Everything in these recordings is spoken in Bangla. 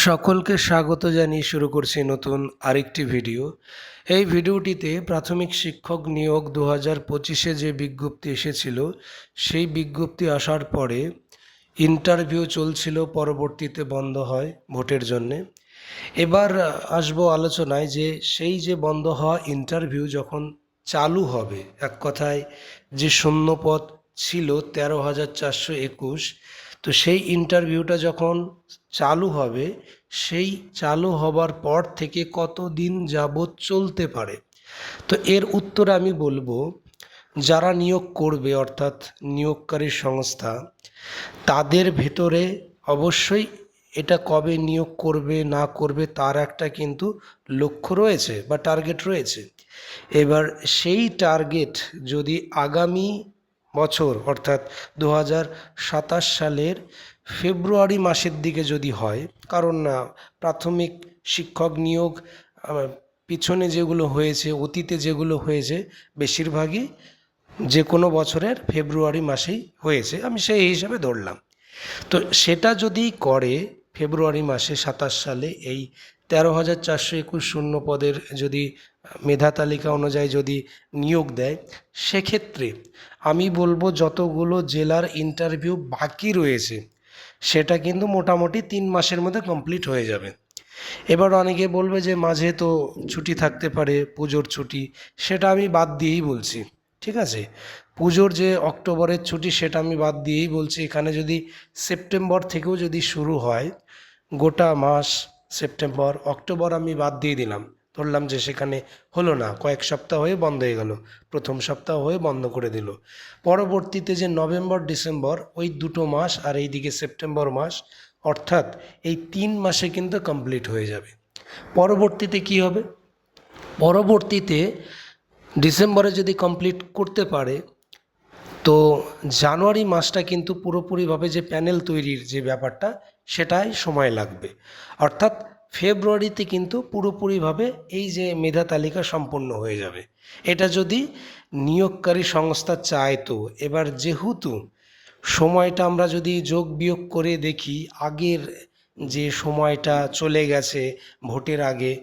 সকলকে স্বাগত জানিয়ে শুরু করছি নতুন আরেকটি ভিডিও। এই ভিডিওটিতে প্রাথমিক শিক্ষক নিয়োগ 2025-এ যে বিজ্ঞপ্তি এসেছিল সেই বিজ্ঞপ্তি আসার পরে ইন্টারভিউ চলছিল, পরবর্তীতে বন্ধ হয় ভোটের জন্যে। এবার আসবো আলোচনায় যে সেই যে বন্ধ হওয়া ইন্টারভিউ যখন চালু হবে, এক কথায় যে শূন্যপদ ছিল 13,421, তো সেই ইন্টারভিউটা যখন চালু হবে, সেই চালু হবার পর থেকে কতদিন যাবৎ চলতে পারে। তো এর উত্তর আমি বলবো, যারা নিয়োগ করবে অর্থাৎ নিয়োগকারী সংস্থা, তাদের ভেতরে অবশ্যই এটা কবে নিয়োগ করবে না করবে তার একটা কিন্তু লক্ষ্য রয়েছে বা টার্গেট রয়েছে। এবার সেই টার্গেট যদি আগামী বছর অর্থাৎ 2027 সালের ফেব্রুয়ারি মাসের দিকে যদি হয়, কারণ প্রাথমিক শিক্ষক নিয়োগ পিছনে যেগুলো হয়েছে, অতীতে যেগুলো হয়েছে, বেশিরভাগই যে কোনো বছরের ফেব্রুয়ারি মাসেই হয়েছে, আমি সেই হিসাবে ধরলাম। তো সেটা যদি করে ফেব্রুয়ারি মাসে 27 সালে এই 13,421 শূন্য পদের যদি মেধা তালিকা অনুযায়ী যদি নিয়োগ দেয়, সেক্ষেত্রে আমি বলবো যতগুলো জেলার ইন্টারভিউ বাকি রয়েছে সেটা কিন্তু মোটামুটি 3 মাসের মধ্যে কমপ্লিট হয়ে যাবে। এবার অনেকে বলবে যে মাঝে তো ছুটি থাকতে পারে, পুজোর ছুটি, সেটা আমি বাদ দিয়েই বলছি। ঠিক আছে, পুজোর যে অক্টোবরের ছুটি সেটা আমি বাদ দিয়েই বলছি। এখানে যদি সেপ্টেম্বর থেকেও যদি শুরু হয়, গোটা মাস সেপ্টেম্বর অক্টোবর আমি বাদ দিয়ে দিলাম, ধরলাম যে সেখানে হলো না, কয়েক সপ্তাহ হয়ে বন্ধ হয়ে গেল, প্রথম সপ্তাহ হয়ে বন্ধ করে দিল। পরবর্তীতে যে নভেম্বর ডিসেম্বর ওই দুটো মাস আর এইদিকে সেপ্টেম্বর মাস, অর্থাৎ এই 3 মাসে কিন্তু কমপ্লিট হয়ে যাবে। পরবর্তীতে কি হবে, পরবর্তীতে ডিসেম্বরে যদি কমপ্লিট করতে পারে, তো জানুয়ারি মাসটা কিন্তু পুরোপুরিভাবে যে প্যানেল তৈরির যে ব্যাপারটা সেটাই সময় লাগবে। অর্থাৎ ফেব্রুয়ারিতে কিন্তু পুরোপুরিভাবে এই যে মেধা তালিকা সম্পন্ন হয়ে যাবে। এটা যদি নিয়োগকারী সংস্থা চায়। তো এবার যেহেতু সময়টা আমরা যদি যোগ বিয়োগ করে দেখি, আগের যে সময়টা চলে গেছে ভোটের আগে,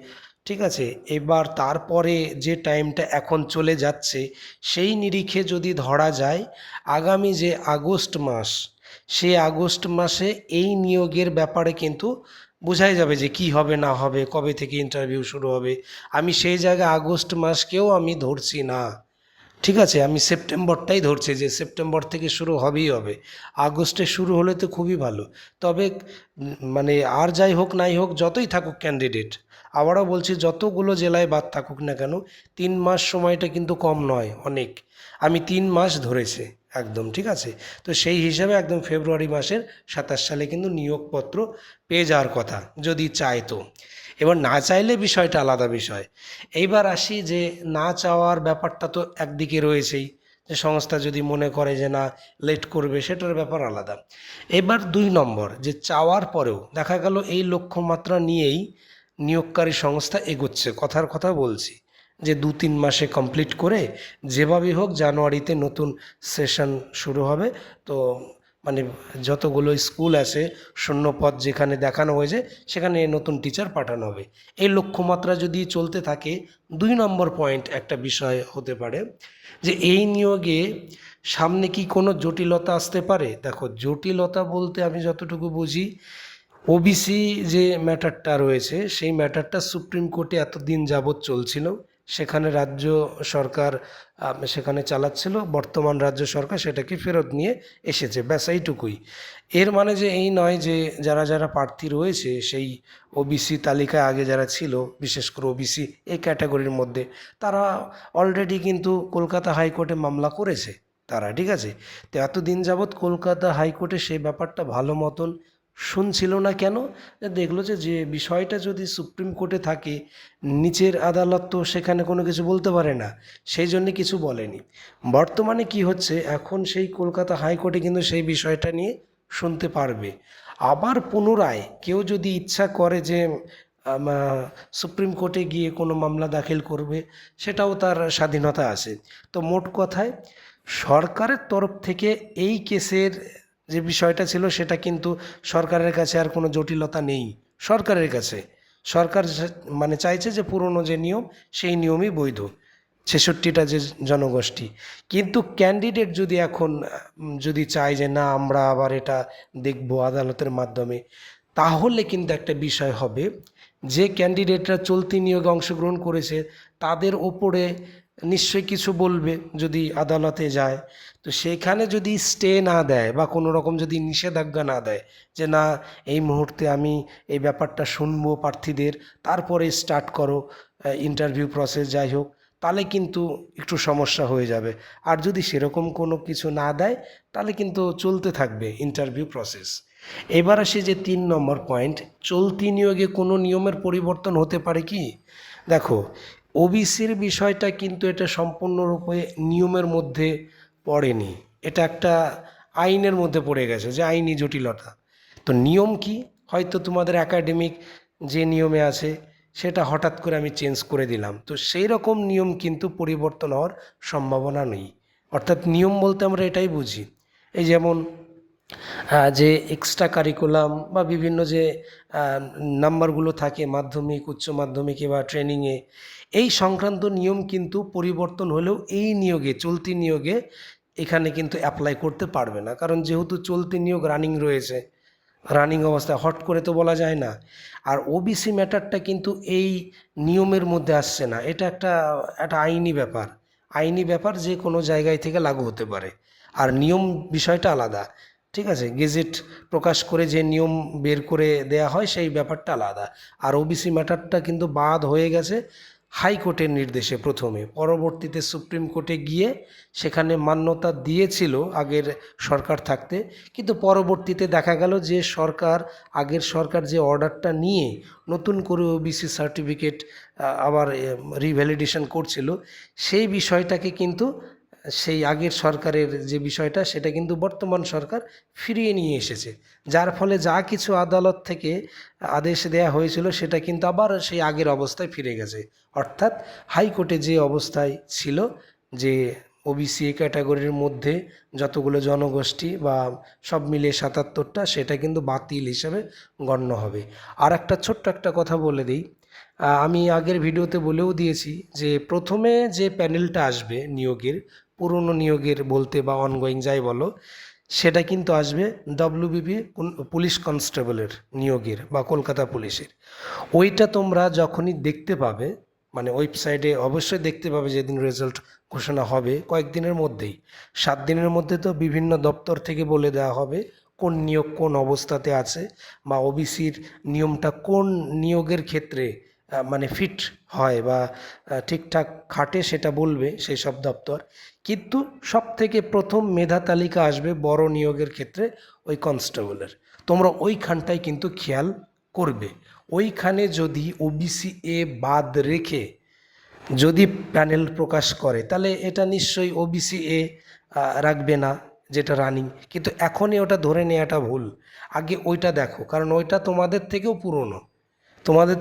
ঠিক আছে, এবার তারপরে যে টাইমটা এখন চলে যাচ্ছে, সেই নিরিখে যদি ধরা যায় আগামী যে আগস্ট মাস, সেই আগস্ট মাসে এই নিয়োগের ব্যাপারে কিন্তু বোঝাই যাবে যে কি হবে না হবে, কবে থেকে ইন্টারভিউ শুরু হবে। আমি সেই জায়গায় আগস্ট মাসকেও আমি ধরছি না, ঠিক আছে, আমি সেপ্টেম্বরটাই ধরছি যে সেপ্টেম্বর থেকে শুরু হবেই হবে। আগস্টে শুরু হলে তো খুবই ভালো। তবে মানে আর যাই হোক নাই হোক, যতই থাকুক ক্যান্ডিডেট, আবারও বলছি যতগুলো জেলায় বাদ থাকুক না কেন, 3 মাস সময়টা কিন্তু কম নয়, অনেক। আমি 3 মাস ধরেছি একদম, ঠিক আছে। তো সেই হিসাবে একদম ফেব্রুয়ারি মাসের 27 সালে কিন্তু নিয়োগপত্র পেয়ে যাওয়ার কথা, যদি চায় তো। এবার না চাইলে বিষয়টা আলাদা বিষয়। এইবার আসি যে না চাওয়ার ব্যাপারটা তো একদিকে রয়েছেই, যে সংস্থা যদি মনে করে যে না লেট করবে, সেটার ব্যাপার আলাদা। এবার 2 নম্বর, যে চাওয়ার পরেও দেখা গেল এই লক্ষ্যমাত্রা নিয়েই নিয়োগকারী সংস্থা এগোচ্ছে, কথার কথা বলছি, যে 2-3 মাসে কমপ্লিট করে যেভাবেই হোক জানুয়ারিতে নতুন সেশন শুরু হবে। তো মানে যতগুলো স্কুল আছে শূন্যপদ যেখানে দেখানো হয়েছে সেখানে নতুন টিচার পাঠানো হবে। এই লক্ষ্যমাত্রা যদি চলতে থাকে, 2 নম্বর পয়েন্ট একটা বিষয় হতে পারে যে এই নিয়োগে সামনে কি কোনো জটিলতা আসতে পারে। দেখো, জটিলতা বলতে আমি যতটুকু বুঝি, ওবিসি যে ম্যাটারটা রয়েছে সেই ম্যাটারটা সুপ্রিম কোর্টে এতদিন যাবৎ চলছিল, সেখানে রাজ্য সরকার সেখানে চালাচ্ছিল, বর্তমান রাজ্য সরকার সেটাকে ফেরত নিয়ে এসেছে, ব্যাস এইটুকুই। এর মানে যে এই নয় যে যারা যারা প্রার্থী রয়েছে সেই ওবিসি তালিকায় আগে যারা ছিল, বিশেষ করে ওবিসি এই ক্যাটাগরির মধ্যে, তারা অলরেডি কিন্তু কলকাতা হাইকোর্টে মামলা করেছে তারা, ঠিক আছে। তো এতদিন যাবৎ কলকাতা হাইকোর্টে সেই ব্যাপারটা ভালো মতন শুনছিল না। কেন? দেখলো যে যে বিষয়টা যদি সুপ্রিম কোর্টে থাকে, নিচের আদালত তো সেখানে কোনো কিছু বলতে পারে না, সেই জন্য কিছু বলেনি। বর্তমানে কি হচ্ছে, এখন সেই কলকাতা হাইকোর্টে কিন্তু সেই বিষয়টা নিয়ে শুনতে পারবে। আবার পুনরায় কেউ যদি ইচ্ছা করে যে সুপ্রিম কোর্টে গিয়ে কোনো মামলা দাখিল করবে, সেটাও তার স্বাধীনতা আছে। তো মোট কথায় সরকারের তরফ থেকে এই কেসের যে বিষয়টা ছিল সেটা কিন্তু সরকারের কাছে আর কোনো জটিলতা নেই, সরকারের কাছে। সরকার মানে চাইছে যে পুরনো যে নিয়ম সেই নিয়মই বৈধ, ৬৬টা যে জনগোষ্ঠী। কিন্তু ক্যান্ডিডেট যদি এখন যদি চায় যে না আমরা আবার এটা দেখব আদালতের মাধ্যমে, তাহলে কিন্তু একটা বিষয় হবে যে ক্যান্ডিডেটরা চলতি নিয়োগে অংশগ্রহণ করেছে তাদের ওপরে নিশ্চয়ই কিছু বলবে যদি আদালতে যায়। তো সেইখানে যদি স্টে না দেয় বা কোনো রকম যদি নিষেধাজ্ঞা না দেয় যে না এই মুহূর্তে আমি এই ব্যাপারটা শুনবো প্রার্থীদের, তারপরে স্টার্ট করো ইন্টারভিউ প্রসেস যাই হোক, তাহলে কিন্তু একটু সমস্যা হয়ে যাবে। আর যদি সেরকম কোনো কিছু না দেয় তাহলে কিন্তু চলতে থাকবে ইন্টারভিউ প্রসেস। এবার আসে যে ৩ নম্বর পয়েন্ট, চলতি নিয়োগে কোনো নিয়মের পরিবর্তন হতে পারে কি? দেখো, ওবিসির বিষয়টা কিন্তু এটা সম্পূর্ণরূপে নিয়মের মধ্যে পড়েনি, এটা একটা আইনের মধ্যে পড়ে গেছে, যে আইনি জটিলতা। তো নিয়ম কি? হয়তো তোমাদের একাডেমিক যে নিয়মে আছে সেটা হঠাৎ করে আমি চেঞ্জ করে দিলাম, তো সেই রকম নিয়ম কিন্তু পরিবর্তন হওয়ার সম্ভাবনা নেই। অর্থাৎ নিয়ম বলতে আমরা এটাই বুঝি, এই যেমন যে এক্সট্রা কারিকুলাম বা বিভিন্ন যে নাম্বারগুলো থাকে মাধ্যমিক, উচ্চ মাধ্যমিকে বা ট্রেনিংয়ে, এই সংক্রান্ত নিয়ম কিন্তু পরিবর্তন হলেও এই নিয়োগে, চলতি নিয়োগে এখানে কিন্তু অ্যাপ্লাই করতে পারবে না। কারণ যেহেতু চলতি নিয়োগ রানিং রয়েছে, রানিং অবস্থায় হট করে তো বলা যায় না। আর ওবিসি ম্যাটারটা কিন্তু এই নিয়মের মধ্যে আসছে না, এটা একটা একটা আইনি ব্যাপার। আইনি ব্যাপার যে কোনো জায়গায় থেকে লাগু হতে পারে, আর নিয়ম বিষয়টা আলাদা। ঠিক আছে, গেজেট প্রকাশ করে যে নিয়ম বের করে দেয়া হয় সেই ব্যাপারটা আলাদা। আর ওবিসি ম্যাটারটা কিন্তু বাদ হয়ে গেছে হাইকোর্টের নির্দেশে প্রথমে, পরবর্তীতে সুপ্রিম কোর্টে গিয়ে সেখানে মান্যতা দিয়েছিল আগের সরকার থাকতে। কিন্তু পরবর্তীতে দেখা গেল যে সরকার, আগের সরকার যে অর্ডারটা নিয়ে নতুন করে ওবিসি সার্টিফিকেট আবার রিভ্যালিডেশন করছিল, সেই বিষয়টাকে কিন্তু সেই আগের সরকারের যে বিষয়টা সেটা কিন্তু বর্তমান সরকার ফিরিয়ে নিয়ে এসেছে। যার ফলে যা কিছু আদালত থেকে আদেশ দেয়া হয়েছিল সেটা কিন্তু আবার সেই আগের অবস্থায় ফিরে গেছে। অর্থাৎ হাইকোর্টে যে অবস্থায় ছিল যে ওবিসি ক্যাটাগরির মধ্যে যতগুলো জনগোষ্ঠী বা সব মিলিয়ে ৭৭টা, সেটা কিন্তু বাতিল হিসেবে গণ্য হবে। আর একটা ছোট্ট একটা কথা বলে দিই, আমি আগের ভিডিওতে বলেও দিয়েছি যে প্রথমে যে প্যানেলটা আসবে নিয়োগের, পুরনো নিয়োগের বলতে বা অনগোয়িং যাই বলো, সেটা কিন্তু আসবে ডব্লিউবিপি পুলিশ কনস্টেবলের নিয়োগের বা কলকাতা পুলিশের। ওইটা তোমরা যখনই দেখতে পাবে, মানে ওয়েবসাইটে অবশ্যই দেখতে পাবে যেদিন রেজাল্ট ঘোষণা হবে, কয়েকদিনের মধ্যেই, 7 দিনের মধ্যে তো বিভিন্ন দপ্তর থেকে বলে দেওয়া হবে কোন নিয়োগ কোন অবস্থাতে আছে বা ওবিসির নিয়মটা কোন নিয়োগের ক্ষেত্রে মানে ফিট হয় বা ঠিকঠাক খাটে সেটা বলবে সেই সব দপ্তর। কিন্তু সব থেকে প্রথম মেধা তালিকা আসবে বড় নিয়োগের ক্ষেত্রে ওই কনস্টেবলের। তোমরা ওইখানটায় কিন্তু খেয়াল করবে। ওইখানে যদি ওবিসি এ বাদ রেখে যদি প্যানেল প্রকাশ করে তাহলে এটা নিশ্চয়ই ওবিসি এ রাখবে না, যেটা রানিং। কিন্তু এখনই ওটা ধরে নেওয়াটা ভুল, আগে ওইটা দেখো, কারণ ওইটা তোমাদের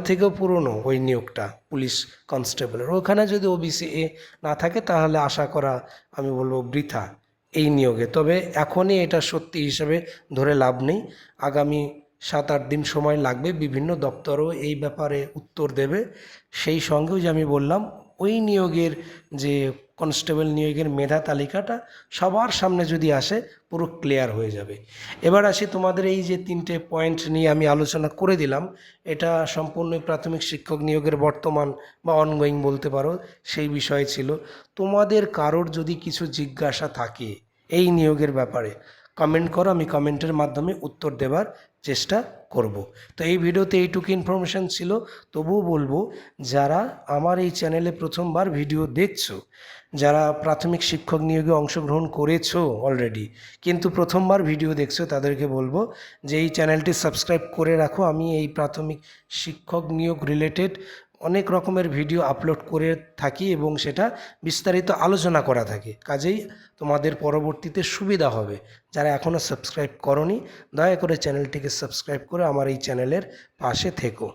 থেকেও পুরনো ওই নিয়োগটা পুলিশ কনস্টেবলের। ওখানে যদি ওবিসি এ না থাকে তাহলে আশা করা আমি বলবো বৃথা এই নিয়োগে। তবে এখনই এটা সত্যি হিসেবে ধরে লাভ নেই, আগামী 7-8 দিন সময় লাগবে, বিভিন্ন দপ্তরও এই ব্যাপারে উত্তর দেবে। সেই সঙ্গেও যে আমি বললাম ওই নিয়োগের যে কনস্টেবল নিয়োগের মেধা তালিকাটা সবার সামনে যদি আসে পুরো ক্লিয়ার হয়ে যাবে। এবার আসি তোমাদের এই যে 3টে পয়েন্ট নিয়ে আমি আলোচনা করে দিলাম, এটা সম্পূর্ণ প্রাথমিক শিক্ষক নিয়োগের বর্তমান বা অনগোয়িং বলতে পারো সেই বিষয় ছিল। তোমাদের কারোর যদি কিছু জিজ্ঞাসা থাকে এই নিয়োগের ব্যাপারে কমেন্ট করো, আমি কমেন্টের মাধ্যমে উত্তর দেবার চেষ্টা করব। তো এই ভিডিওতে এইটুকু ইনফরমেশান ছিল। তবুও বলবো যারা আমার এই চ্যানেলে প্রথমবার ভিডিও দেখছো, যারা প্রাথমিক শিক্ষক নিয়োগে অংশগ্রহণ করেছো অলরেডি কিন্তু প্রথমবার ভিডিও দেখছো, তাদেরকে বলবো যে এই চ্যানেলটি সাবস্ক্রাইব করে রাখো। আমি এই প্রাথমিক শিক্ষক নিয়োগ রিলেটেড অনেক রকমের ভিডিও আপলোড করে থাকি এবং সেটা বিস্তারিত আলোচনা করা থাকে, কাজেই তোমাদের পরবর্তীতে সুবিধা হবে। যারা এখনও সাবস্ক্রাইব করোনি দয়া করে চ্যানেলটিকে সাবস্ক্রাইব করে আমার এই চ্যানেলের পাশে থেকো।